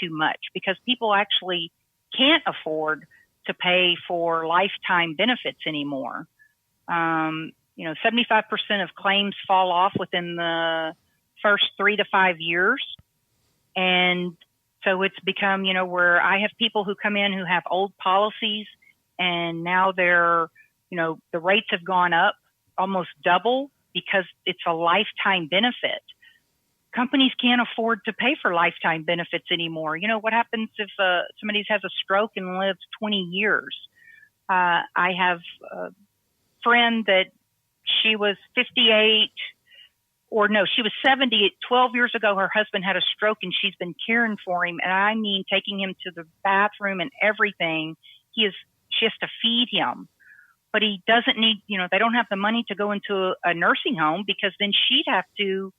too much, because people actually can't afford to pay for lifetime benefits anymore. 75% of claims fall off within the first 3 to 5 years. And so it's become, where I have people who come in who have old policies, and now they're, the rates have gone up almost double because it's a lifetime benefit. Companies can't afford to pay for lifetime benefits anymore. What happens if somebody has a stroke and lives 20 years? I have a friend that she was 58, she was 70. 12 years ago, her husband had a stroke, and she's been caring for him. And I mean, taking him to the bathroom and everything. She has to feed him, but he doesn't need, they don't have the money to go into a nursing home, because then she'd have to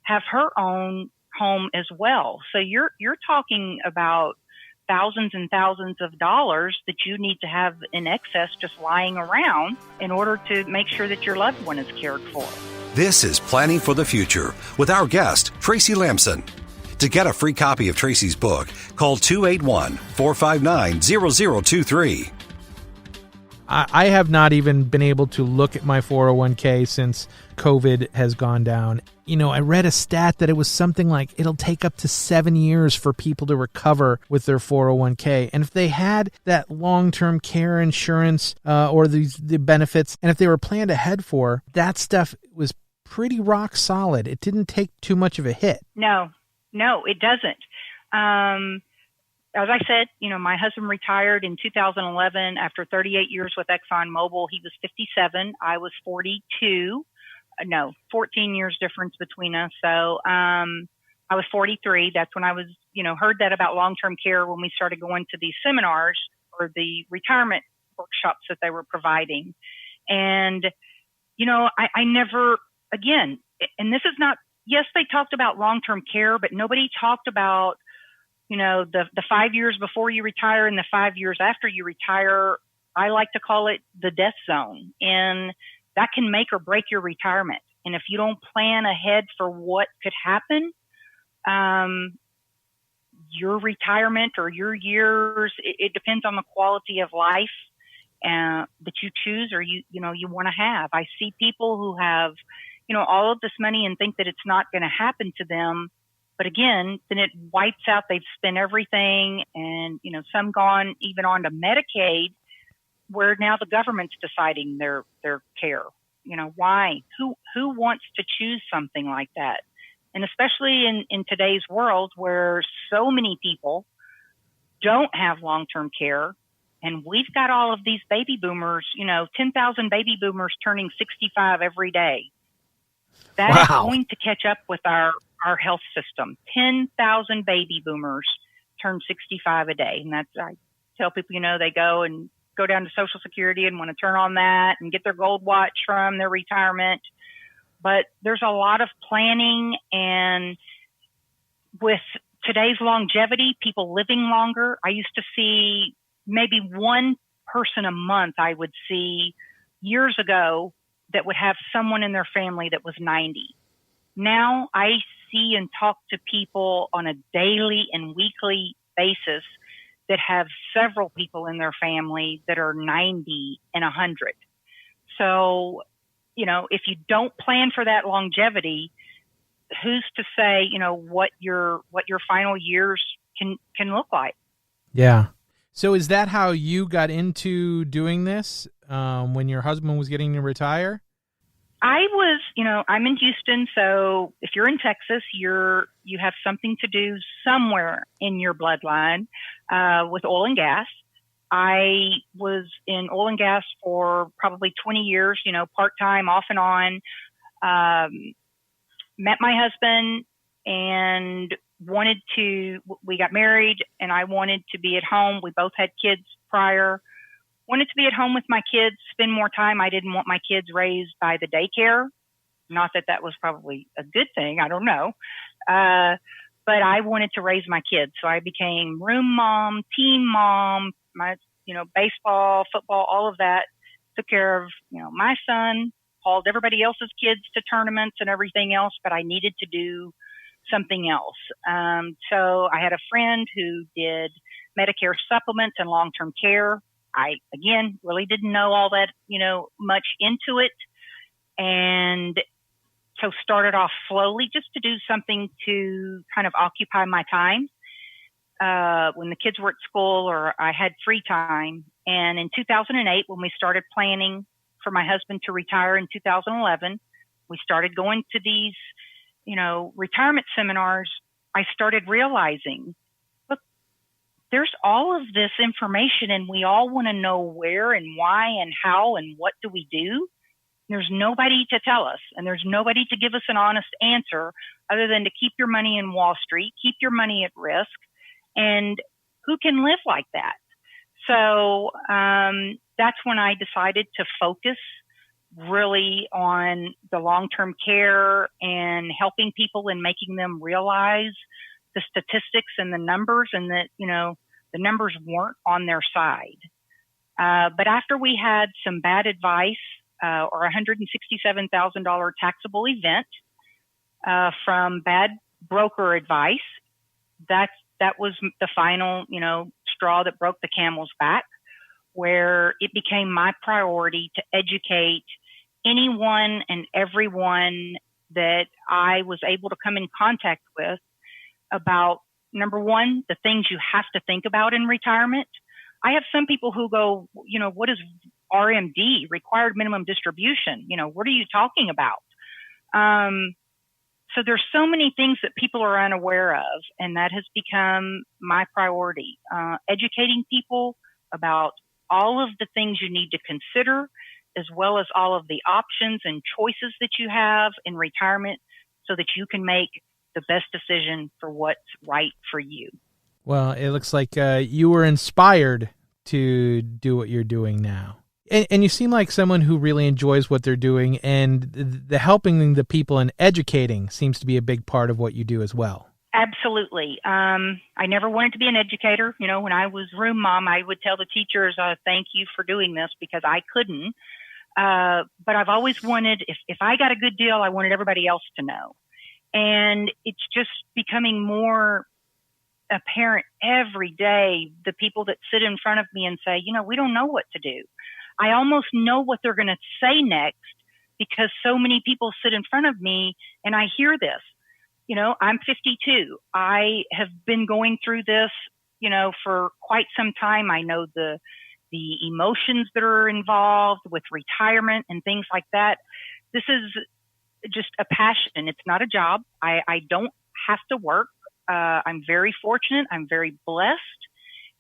have her own home as well. So you're talking about thousands and thousands of dollars that you need to have in excess just lying around in order to make sure that your loved one is cared for. This is Planning for the Future with our guest, Tracie Lampson. To get a free copy of Tracie's book, call 281-459-0023. I have not even been able to look at my 401k since COVID has gone down. I read a stat that it was something like it'll take up to 7 years for people to recover with their 401k. And if they had that long-term care insurance or the benefits, and if they were planned ahead for, that stuff was pretty rock solid. It didn't take too much of a hit. No, it doesn't. As I said, my husband retired in 2011 after 38 years with ExxonMobil. He was 57. I was 42. 14 years difference between us. So I was 43. That's when I was, heard that about long-term care when we started going to these seminars or the retirement workshops that they were providing. And, I never, again, and this is not, yes, they talked about long-term care, but nobody talked about, the 5 years before you retire and the 5 years after you retire. I like to call it the death zone. And that can make or break your retirement. And if you don't plan ahead for what could happen, your retirement or your years, it depends on the quality of life that you choose or you want to have. I see people who have, all of this money and think that it's not going to happen to them. But again, then it wipes out, they've spent everything, and, some gone even on to Medicaid, where now the government's deciding their care. Why? Who wants to choose something like that? And especially in today's world where so many people don't have long-term care, and we've got all of these baby boomers, 10,000 baby boomers turning 65 every day. That is going to catch up with our health system. 10,000 baby boomers turn 65 a day. And that's, I tell people, they go down to Social Security and want to turn on that and get their gold watch from their retirement. But there's a lot of planning, and with today's longevity, people living longer, I used to see maybe one person a month I would see years ago that would have someone in their family that was 90. Now I see and talk to people on a daily and weekly basis that have several people in their family that are 90 and 100. So, if you don't plan for that longevity, who's to say, what your final years can look like? Yeah. So is that how you got into doing this when your husband was getting to retire? I was, I'm in Houston, so if you're in Texas, you have something to do somewhere in your bloodline with oil and gas. I was in oil and gas for probably 20 years, part-time, off and on. Met my husband and we got married, and I wanted to be at home. We both had kids prior. Wanted to be at home with my kids, spend more time. I didn't want my kids raised by the daycare. Not that was probably a good thing. I don't know. But I wanted to raise my kids. So I became room mom, team mom, my, baseball, football, all of that. Took care of, my son, hauled everybody else's kids to tournaments and everything else. But I needed to do something else. So I had a friend who did Medicare supplements and long-term care. I, again, really didn't know all that, much into it. And so started off slowly just to do something to kind of occupy my time when the kids were at school or I had free time. And in 2008, when we started planning for my husband to retire in 2011, we started going to these, retirement seminars. I started realizing, look, there's all of this information and we all want to know where and why and how and what do we do. There's nobody to tell us, and there's nobody to give us an honest answer other than to keep your money in Wall Street, keep your money at risk, and who can live like that? So that's when I decided to focus really on the long-term care and helping people and making them realize the statistics and the numbers, and that, the numbers weren't on their side. But after we had some bad advice, or $167,000 taxable event from bad broker advice, that was the final, straw that broke the camel's back, where it became my priority to educate anyone and everyone that I was able to come in contact with about, number one, the things you have to think about in retirement. I have some people who go, what is RMD, required minimum distribution? What are you talking about? So there's so many things that people are unaware of, and that has become my priority. Educating people about all of the things you need to consider, as well as all of the options and choices that you have in retirement, so that you can make the best decision for what's right for you. Well, it looks like you were inspired to do what you're doing now. And you seem like someone who really enjoys what they're doing, and the helping the people and educating seems to be a big part of what you do as well. Absolutely. I never wanted to be an educator. When I was room mom, I would tell the teachers, thank you for doing this, because I couldn't. But I've always wanted, if I got a good deal, I wanted everybody else to know. And it's just becoming more apparent every day, the people that sit in front of me and say, we don't know what to do. I almost know what they're going to say next, because so many people sit in front of me and I hear this. I'm 52. I have been going through this, for quite some time. I know the emotions that are involved with retirement and things like that. This is just a passion. It's not a job. I don't have to work. I'm very fortunate. I'm very blessed.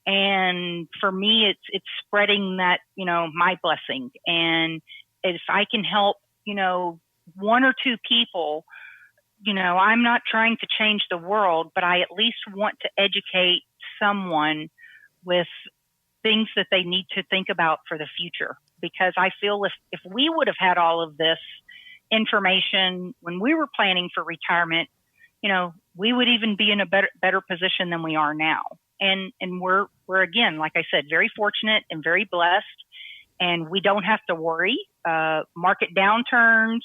And for me, it's spreading that, my blessing. And if I can help, one or two people, I'm not trying to change the world, but I at least want to educate someone with things that they need to think about for the future. Because I feel if we would have had all of this information when we were planning for retirement, we would even be in a better position than we are now. And we're again, like I said, very fortunate and very blessed, and we don't have to worry. Market downturns,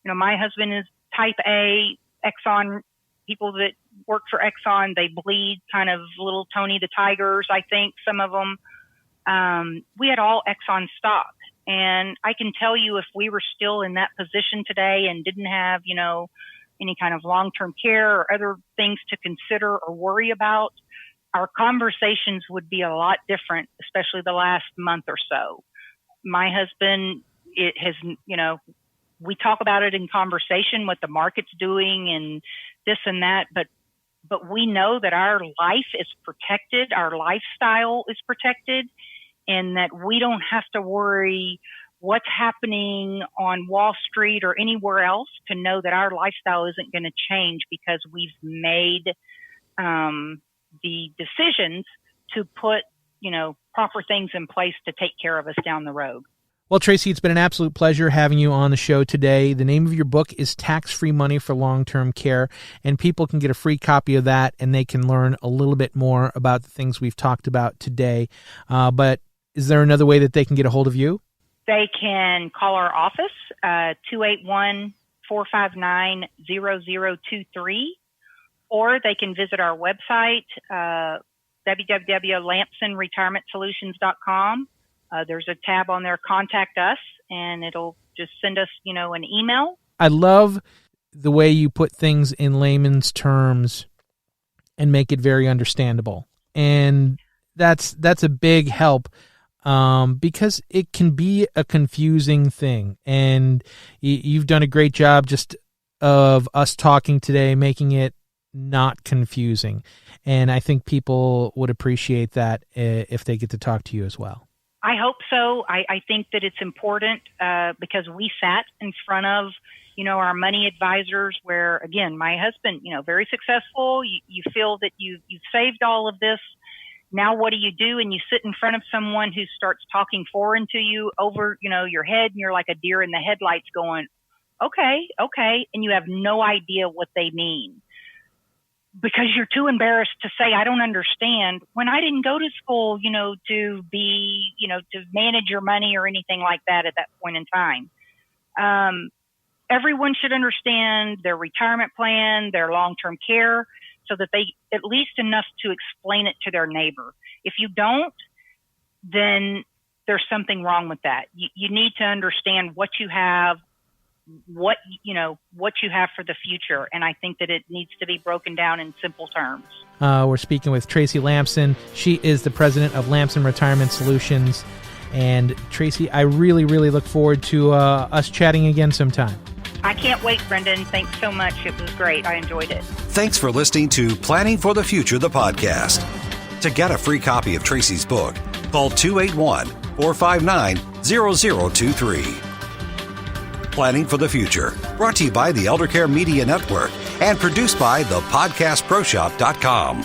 my husband is type A, Exxon. People that work for Exxon, they bleed kind of little Tony the Tigers, I think, some of them. We had all Exxon stock. And I can tell you, if we were still in that position today and didn't have, any kind of long-term care or other things to consider or worry about, our conversations would be a lot different, especially the last month or so. My husband, we talk about it in conversation, what the market's doing and this and that, but we know that our life is protected, our lifestyle is protected, and that we don't have to worry what's happening on Wall Street or anywhere else, to know that our lifestyle isn't going to change because we've made the decisions to put, proper things in place to take care of us down the road. Well, Tracie, it's been an absolute pleasure having you on the show today. The name of your book is Tax-Free Money for Long-Term Care, and people can get a free copy of that, and they can learn a little bit more about the things we've talked about today. But is there another way that they can get a hold of you? They can call our office, 281-459-0023, or they can visit our website, www.lampsonretirementsolutions.com. There's a tab on there, Contact Us, and it'll just send us, an email. I love the way you put things in layman's terms and make it very understandable. And that's a big help, because it can be a confusing thing. And you've done a great job just of us talking today, making it not confusing. And I think people would appreciate that if they get to talk to you as well. I hope so. I think that it's important because we sat in front of, our money advisors where, again, my husband, very successful. You feel that you've saved all of this. Now what do? And you sit in front of someone who starts talking foreign to you over, your head, and you're like a deer in the headlights going, okay. And you have no idea what they mean, because you're too embarrassed to say, I don't understand, when I didn't go to school, to be, to manage your money or anything like that at that point in time. Everyone should understand their retirement plan, their long-term care, so that they at least enough to explain it to their neighbor. If you don't, then there's something wrong with that. You need to understand what you have, what you have for the future. And I think that it needs to be broken down in simple terms. We're speaking with Tracie Lampson. She is the president of Lampson Retirement Solutions. And Tracie, I really, really look forward to us chatting again sometime. I can't wait, Brendan. Thanks so much. It was great. I enjoyed it. Thanks for listening to Planning for the Future, the podcast. To get a free copy of Tracie's book, call 281-459-0023. Planning for the Future, brought to you by the Elder Care Media Network and produced by thepodcastproshop.com.